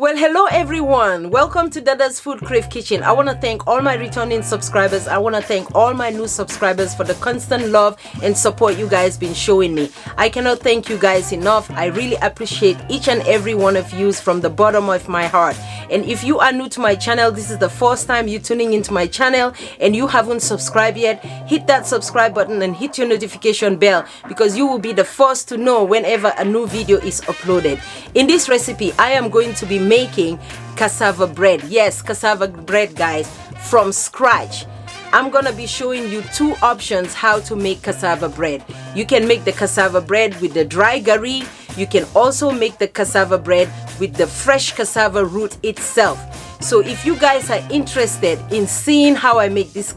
Well, hello everyone. Welcome to Dada's FoodCrave Kitchen. I want to thank all my returning subscribers. I want to thank all my new subscribers for the constant love and support you guys been showing me. I cannot thank you guys enough. I really appreciate each and every one of you from the bottom of my heart. And if you are new to my channel, this is the first time you're tuning into my channel and you haven't subscribed yet, hit that subscribe button and hit your notification bell because you will be the first to know whenever a new video is uploaded. In this recipe, I am going to be making cassava bread. Yes, cassava bread, guys, from scratch. I'm gonna be showing you two options how to make cassava bread. You can make the cassava bread with the dry gari. You can also make the cassava bread with the fresh cassava root itself. So if you guys are interested in seeing how I make this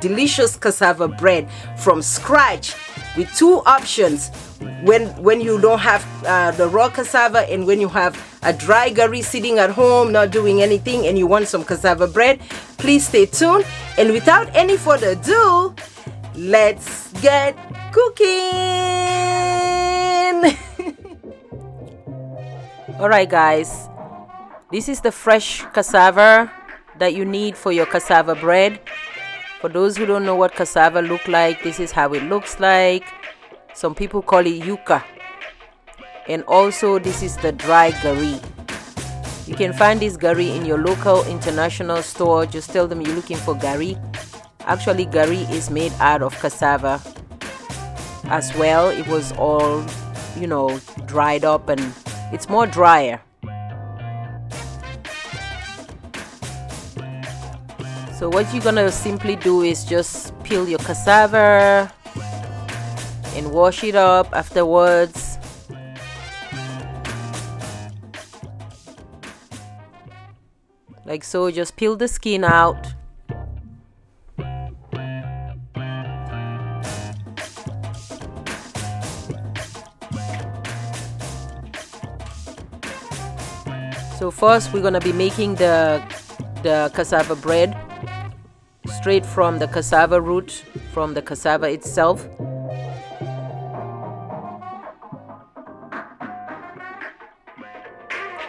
delicious cassava bread from scratch with two options, when you don't have the raw cassava and when you have a dry gari sitting at home not doing anything and you want some cassava bread, please stay tuned. And without any further ado, let's get cooking. Alright guys, this is the fresh cassava that you need for your cassava bread. For those who don't know what cassava look like, this is how it looks like. Some people call it yuca. And also this is the dry gari. You can find this gari in your local international store. Just tell them you're looking for gari. Actually, gari is made out of cassava as well. It was all, dried up and it's more drier. So what you're gonna simply do is just peel your cassava and wash it up afterwards. Like so, just peel the skin out. So first we're gonna be making the cassava bread straight from the cassava root, from the cassava itself.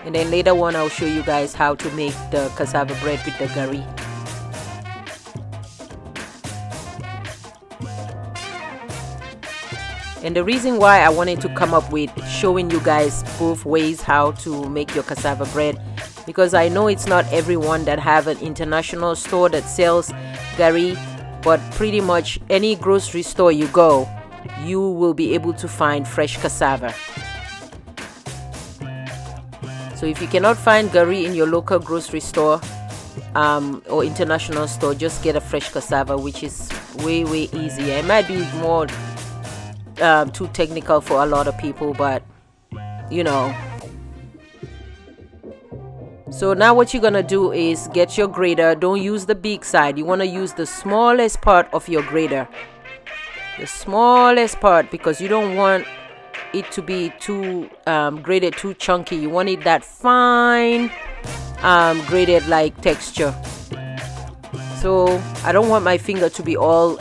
And then later on I'll show you guys how to make the cassava bread with the gari. And the reason why I wanted to come up with showing you guys both ways how to make your cassava bread, because I know it's not everyone that have an international store that sells gari, but pretty much any grocery store you go, you will be able to find fresh cassava. So if you cannot find gari in your local grocery store or international store, just get a fresh cassava, which is way easier. It might be more too technical for a lot of people, but So now what you're gonna do is get your grater. Don't use the big side. You want to use the smallest part of your grater, the smallest part, because you don't want it to be too grated too chunky. You want it that fine grated like texture. So I don't want my finger to be all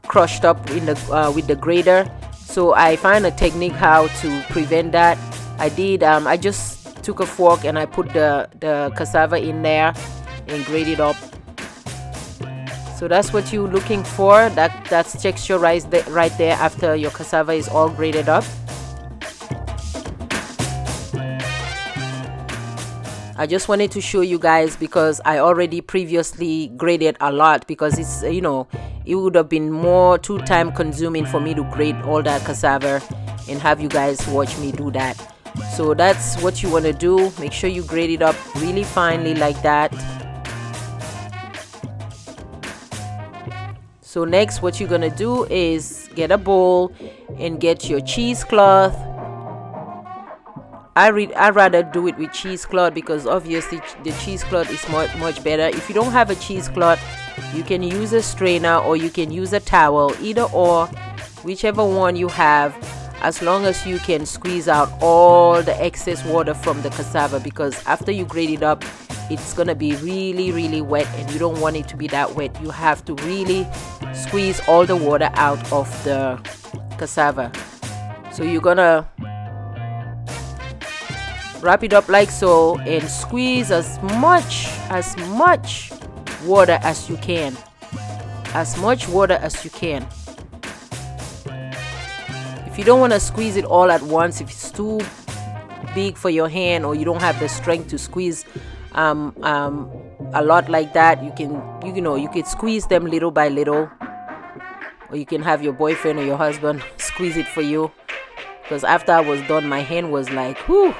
crushed up in the with the grater. So I find a technique how to prevent that. I just took a fork and I put the cassava in there and grate it up. So that's what you're looking for. That's texture right there after your cassava is all grated up. I just wanted to show you guys because I already previously grated a lot, because it's it would have been too time consuming for me to grate all that cassava and have you guys watch me do that. So that's what you want to do. Make sure you grate it up really finely like that. So next what you're gonna do is get a bowl and get your cheesecloth. I'd rather do it with cheesecloth because obviously the cheesecloth is much better. If you don't have a cheesecloth, you can use a strainer or you can use a towel, either or, whichever one you have, as long as you can squeeze out all the excess water from the cassava, because after you grate it up, it's gonna be really wet and you don't want it to be that wet. You have to really squeeze all the water out of the cassava. So you're gonna Wrap it up like so and squeeze as much water as you can. As much water as you can. If you don't want to squeeze it all at once, if it's too big for your hand or you don't have the strength to squeeze a lot like that, you could squeeze them little by little, or you can have your boyfriend or your husband squeeze it for you. Because after I was done, my hand was like, whew,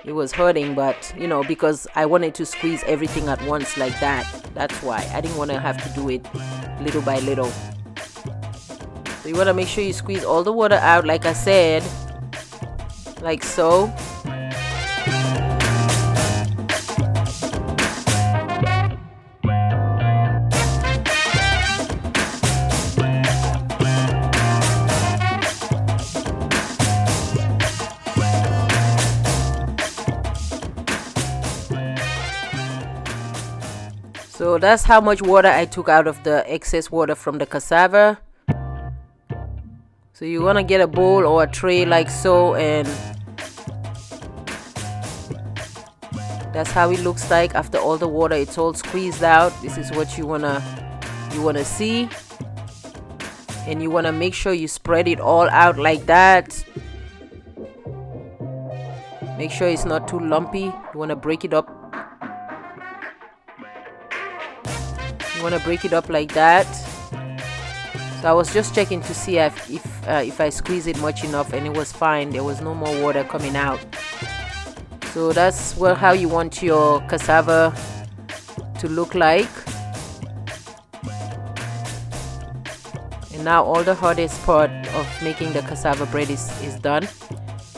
it was hurting, but because I wanted to squeeze everything at once like that. That's why I didn't want to have to do it little by little. So you want to make sure you squeeze all the water out, like I said, like so. So that's how much water I took out of the excess water from the cassava. So you want to get a bowl or a tray like so, and that's how it looks like after all the water, it's all squeezed out. This is what you wanna see, and you want to make sure you spread it all out like that. Make sure it's not too lumpy. You want to break it up. You want to break it up like that. So I was just checking to see if I squeeze it much enough, and it was fine. There was no more water coming out. So that's how you want your cassava to look like. And now all the hardest part of making the cassava bread is done.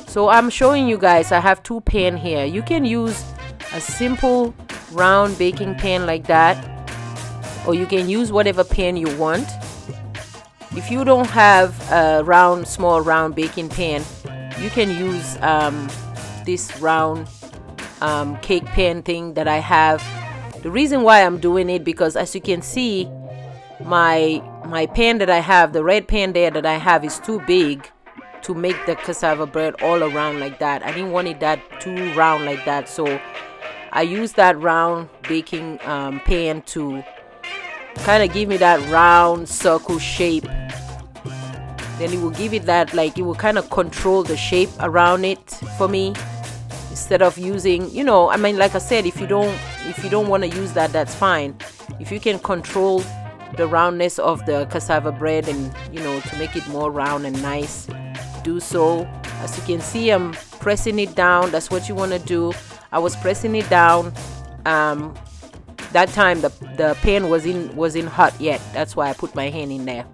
So I'm showing you guys, I have 2 pans here. You can use a simple round baking pan like that, or you can use whatever pan you want. If you don't have a small round baking pan, you can use this round cake pan thing that I have. The reason why I'm doing it, because as you can see, my pan that I have, the red pan there that I have, is too big to make the cassava bread all around like that. I didn't want it too round like that, so I used that round baking pan to kind of give me that round circle shape. Then it will give it that, like, it will kind of control the shape around it for me, instead of using, I mean, like I said, if you don't want to use that, that's fine. If you can control the roundness of the cassava bread and to make it more round and nice, do so. As you can see, I'm pressing it down. That's what you want to do. I was pressing it down. That time the pan wasn't hot yet. That's why I put my hand in there.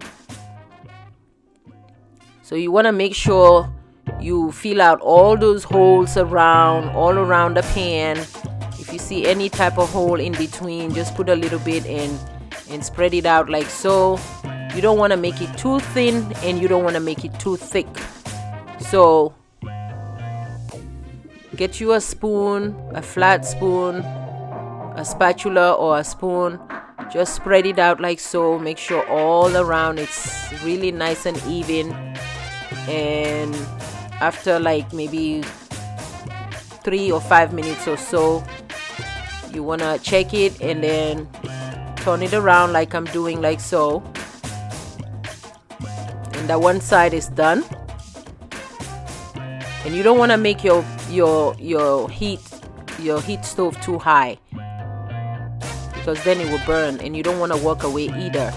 So you want to make sure you fill out all those holes all around the pan. If you see any type of hole in between, just put a little bit and spread it out like so. You don't want to make it too thin, and you don't want to make it too thick. So get you a spoon, a flat spoon, a spatula or a spoon. Just spread it out like so. Make sure all around it's really nice and even. And after like maybe 3 or 5 minutes or so, you want to check it and then turn it around like I'm doing, like so. And that one side is done. And you don't want to make your heat stove too high, because then it will burn, and you don't want to walk away either.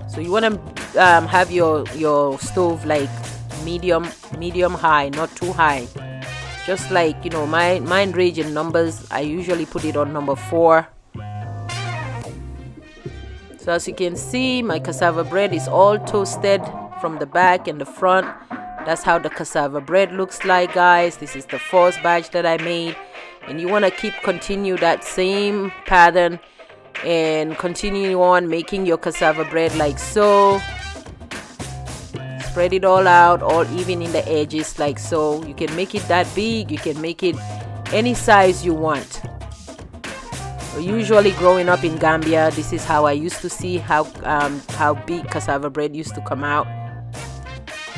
So you want to have your stove like medium high, not too high. Just like mine range in numbers. I usually put it on number 4. So as you can see, my cassava bread is all toasted from the back and the front. That's how the cassava bread looks like, guys. This is the 4th batch that I made, and you want to continue that same pattern and continue on making your cassava bread like so. Spread it all out, all even in the edges like so. You can make it that big, you can make it any size you want. So usually growing up in Gambia, this is how I used to see how big cassava bread used to come out.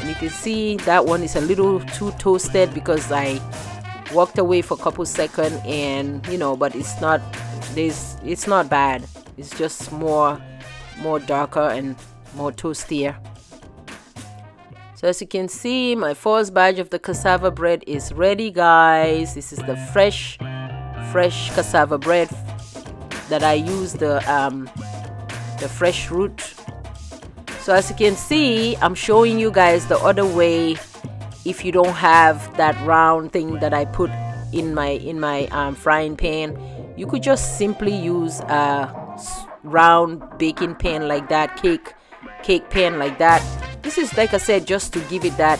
And you can see that one is a little too toasted because I walked away for a couple seconds, and you know, but it's not bad. It's just more darker and more toastier. So as you can see, my first batch of the cassava bread is ready, guys. This is the fresh cassava bread that I use the fresh root. So as you can see, I'm showing you guys the other way. If you don't have that round thing that I put in my frying pan, you could just simply use a round baking pan like that, cake pan like that. This is, like I said, just to give it that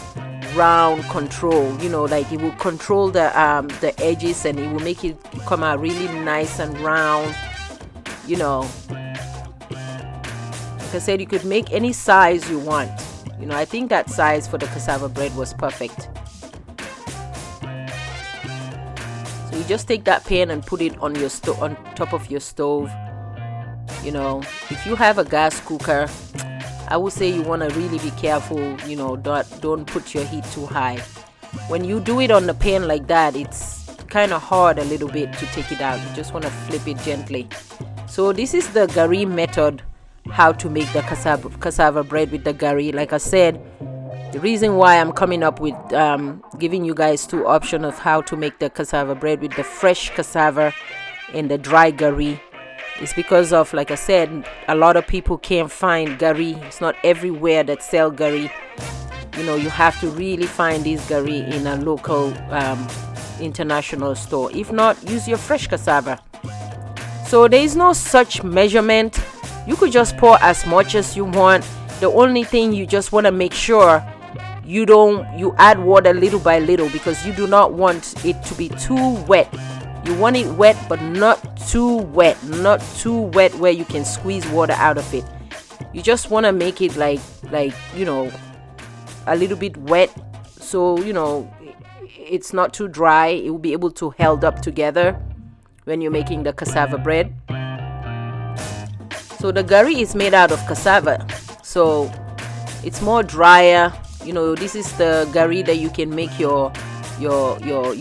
round control, you know, like it will control the edges, and it will make it come out really nice and round, you know. Like I said, you could make any size you want. You know, I think that size for the cassava bread was perfect. So you just take that pan and put it on your on top of your stove. You know, if you have a gas cooker, I would say you want to really be careful, you know, don't put your heat too high. When you do it on the pan like that, it's kind of hard a little bit to take it out. You just want to flip it gently. So this is the gari method, how to make the cassava bread with the gari. Like I said, the reason why I'm coming up with giving you guys two options of how to make the cassava bread with the fresh cassava and the dry gari is because of, like I said, a lot of people can't find gari. It's not everywhere that sell gari. You know, you have to really find this gari in a local international store. If not, use your fresh cassava. So there is no such measurement. You could just pour as much as you want. The only thing you just want to make sure you add water little by little, because you do not want it to be too wet. You want it wet, but not too wet. Not too wet where you can squeeze water out of it. You just want to make it like, you know, a little bit wet. So, you know, it's not too dry. It will be able to held up together when you're making the cassava bread. So the gari is made out of cassava. So it's more drier. You know, this is the gari that you can make you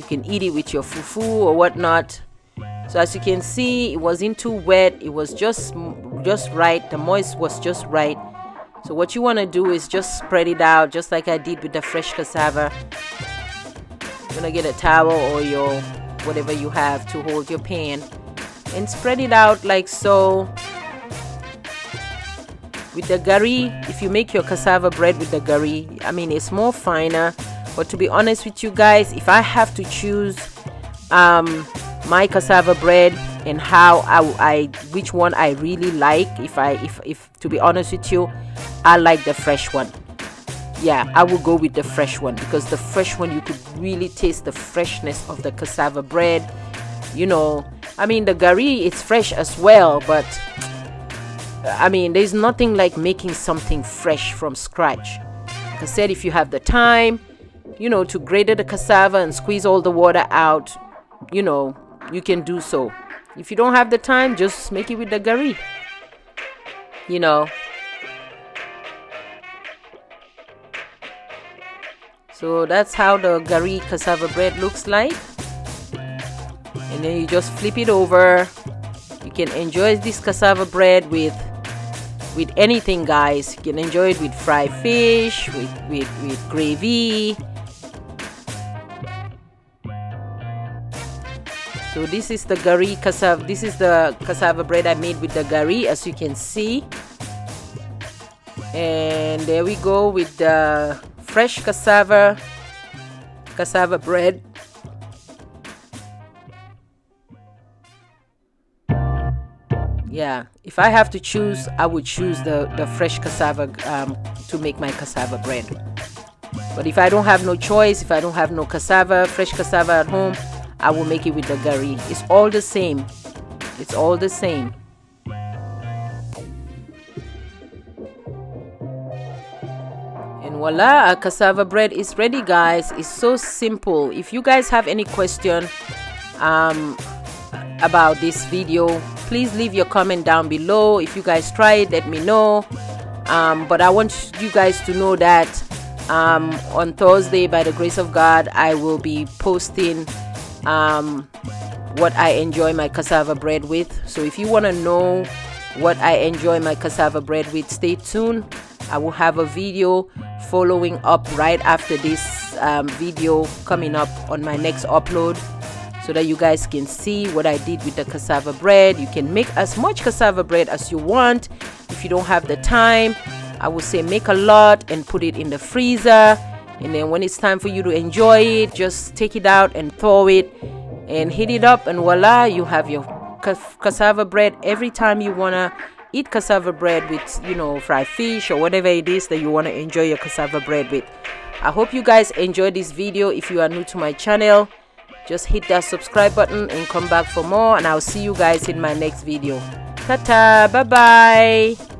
can eat it with your fufu or whatnot. So as you can see, it wasn't too wet. It was just right. The moist was just right. So what you want to do is just spread it out, just like I did with the fresh cassava. You're gonna get a towel or your whatever you have to hold your pan and spread it out like so. With the gari, if you make your cassava bread with the gari, I mean, it's more finer. But to be honest with you guys, if I have to choose my cassava bread and how which one I really like, if to be honest with you, I like the fresh one. Yeah, I will go with the fresh one, because the fresh one, you could really taste the freshness of the cassava bread. You know, I mean, the gari, it's fresh as well, but I mean, there's nothing like making something fresh from scratch. Like I said, if you have the time, you know, to grate the cassava and squeeze all the water out, you know, you can do so. If you don't have the time, just make it with the gari, you know. So that's how the gari cassava bread looks like. And then you just flip it over. You can enjoy this cassava bread with anything, guys. You can enjoy it with fried fish, with gravy. So this is the gari cassava. This is the cassava bread I made with the gari, as you can see. And there we go with the fresh cassava bread. Yeah, if I have to choose, I would choose the fresh cassava to make my cassava bread. But if I don't have no choice, if I don't have no fresh cassava at home, I will make it with the gari. It's all the same. It's all the same. And voila, our cassava bread is ready, guys. It's so simple. If you guys have any question about this video, please leave your comment down below. If you guys try it, let me know. But I want you guys to know that On Thursday, by the grace of God, I will be posting what I enjoy my cassava bread with. So if you want to know what I enjoy my cassava bread with, stay tuned. I will have a video following up right after this video coming up on my next upload, so that you guys can see what I did with the cassava bread. You can make as much cassava bread as you want. If you don't have the time, I would say make a lot and put it in the freezer, and then when it's time for you to enjoy it, just take it out and thaw it and heat it up, and voila, you have your cassava bread. Every time you want to eat cassava bread with, you know, fried fish or whatever it is that you want to enjoy your cassava bread with. I hope you guys enjoyed this video. If you are new to my channel, just hit that subscribe button and come back for more, and I'll see you guys in my next video. Ta-ta, bye bye.